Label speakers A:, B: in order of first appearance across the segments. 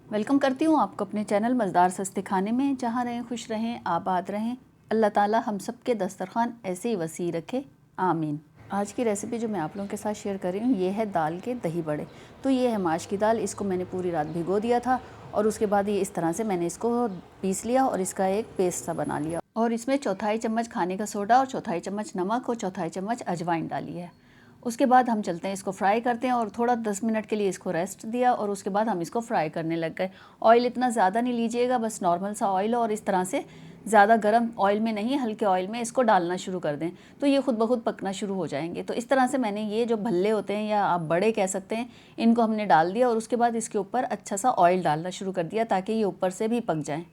A: Welcome करती हूँ आपको अपने चैनल मज़ेदार सस्ते खाने में। जहाँ रहें खुश रहें, आबाद रहें। अल्लाह ताला हम सब के दस्तरखान ऐसे ही वसी रखे, आमीन। आज की रेसिपी जो मैं आप लोगों के साथ शेयर कर रही हूँ, ये है दाल के दही बड़े। तो ये है माश की दाल, इसको मैंने पूरी रात भिगो दिया था और उसके बाद ये इस तरह से मैंने इसको पीस लिया और इसका एक पेस्ट सा बना लिया। और इसमें चौथाई चम्मच खाने का सोडा और चौथाई चम्मच नमक और चौथाई चम्मच अजवाइन डाली है। उसके बाद हम चलते हैं, इसको फ्राई करते हैं और थोड़ा 10 मिनट के लिए इसको रेस्ट दिया और उसके बाद हम इसको फ्राई करने लग गए। ऑयल इतना ज़्यादा नहीं लीजिएगा, बस नॉर्मल सा ऑयल हो और इस तरह से ज़्यादा गर्म ऑयल में नहीं, हल्के ऑयल में इसको डालना शुरू कर दें तो ये खुद ब खुद पकना शुरू हो जाएंगे। तो इस तरह से मैंने ये जो भल्ले होते हैं या आप बड़े कह सकते हैं, इनको हमने डाल दिया और उसके बाद इसके ऊपर अच्छा सा ऑयल डालना शुरू कर दिया ताकि ये ऊपर से भी पक जाएँ।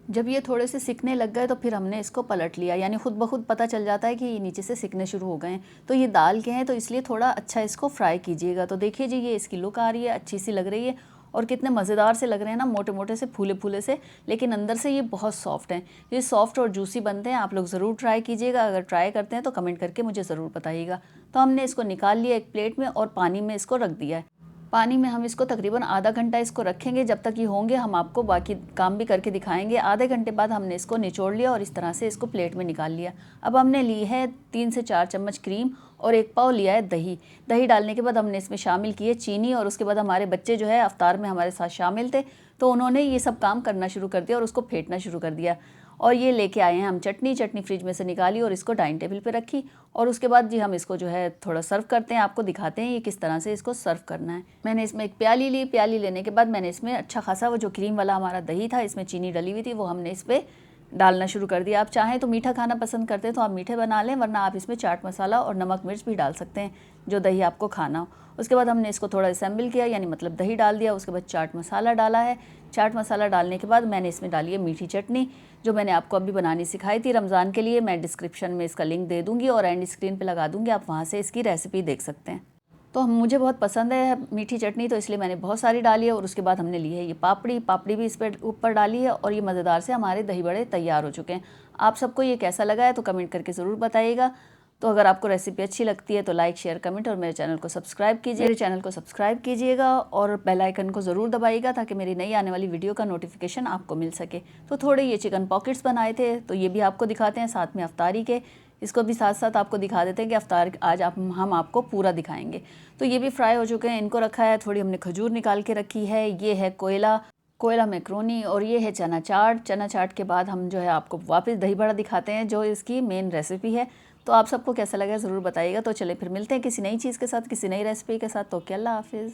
A: जब ये थोड़े से सिकने लग गए तो फिर हमने इसको पलट लिया, यानी खुद ब खुद पता चल जाता है कि ये नीचे से सिकने शुरू हो गए हैं। तो ये दाल के हैं तो इसलिए थोड़ा अच्छा इसको फ्राई कीजिएगा। तो देखिए जी, ये इसकी लुक आ रही है, अच्छी सी लग रही है और कितने मज़ेदार से लग रहे हैं ना, मोटे मोटे से, फूले फूले से, लेकिन अंदर से ये बहुत सॉफ्ट हैं। ये सॉफ्ट और जूसी बनते हैं। आप लोग ज़रूर ट्राई कीजिएगा। अगर ट्राई करते हैं तो कमेंट करके मुझे ज़रूर बताइएगा। तो हमने इसको निकाल लिया एक प्लेट में और पानी में इसको रख दिया है। पानी में हम इसको तकरीबन आधा घंटा इसको रखेंगे। जब तक ये होंगे हम आपको बाकी काम भी करके दिखाएंगे। आधे घंटे बाद हमने इसको निचोड़ लिया और इस तरह से इसको प्लेट में निकाल लिया। अब हमने ली है 3 से 4 चम्मच क्रीम और 1 पाव लिया है दही। दही डालने के बाद हमने इसमें शामिल की है चीनी और उसके बाद हमारे बच्चे जो है अफ्तार में हमारे साथ शामिल थे तो उन्होंने ये सब काम करना शुरू कर दिया और उसको फेंटना शुरू कर दिया। और ये लेके आए हैं हम चटनी फ्रिज में से निकाली और इसको डाइनिंग टेबल पे रखी। और उसके बाद जी हम इसको जो है थोड़ा सर्व करते हैं, आपको दिखाते हैं ये किस तरह से इसको सर्व करना है। मैंने इसमें एक प्याली ली। प्याली लेने के बाद मैंने इसमें अच्छा खासा वो जो क्रीम वाला हमारा दही था, इसमें चीनी डली हुई थी, वो हमने इस पर डालना शुरू कर दिया। आप चाहें तो मीठा खाना पसंद करते हैं तो आप मीठे बना लें, वरना आप इसमें चाट मसाला और नमक मिर्च भी डाल सकते हैं जो दही आपको खाना हो। उसके बाद हमने इसको थोड़ा असेंबल किया, यानी मतलब दही डाल दिया। उसके बाद चाट मसाला डाला है। चाट मसाला डालने के बाद मैंने इसमें डाली है मीठी चटनी, जो मैंने आपको अभी बनानी सिखाई थी रमज़ान के लिए। मैं डिस्क्रिप्शन में इसका लिंक दे दूँगी और एंड स्क्रीन पर लगा दूँगी, आप वहाँ से इसकी रेसिपी देख सकते हैं। तो मुझे बहुत पसंद है मीठी चटनी, तो इसलिए मैंने बहुत सारी डाली है। और उसके बाद हमने ली है ये पापड़ी भी इस पर ऊपर डाली है और ये मज़ेदार से हमारे दही बड़े तैयार हो चुके हैं। आप सबको ये कैसा लगा है तो कमेंट करके ज़रूर बताइएगा। तो अगर आपको रेसिपी अच्छी लगती है तो लाइक शेयर कमेंट और मेरे चैनल को सब्सक्राइब कीजिएगा और बेल आइकन को ज़रूर दबाइएगा ताकि मेरी नई आने वाली वीडियो का नोटिफिकेशन आपको मिल सके। तो थोड़े ये चिकन पॉकेट्स बनाए थे तो ये भी आपको दिखाते हैं, साथ में अफ्तारी के, इसको भी साथ साथ आपको दिखा देते हैं कि अफ्तार आज हम आपको पूरा दिखाएंगे। तो ये भी फ्राई हो चुके हैं, इनको रखा है। थोड़ी हमने खजूर निकाल के रखी है। ये है कोयला मैक्रोनी और ये है चना चाट के बाद हम जो है आपको वापस दही बड़ा दिखाते हैं जो इसकी मेन रेसिपी है। तो आप सबको कैसा लगा ज़रूर बताइएगा। तो चले फिर मिलते हैं किसी नई चीज़ के साथ, किसी नई रेसिपी के साथ। तो क्या, अल्लाह हाफिज़।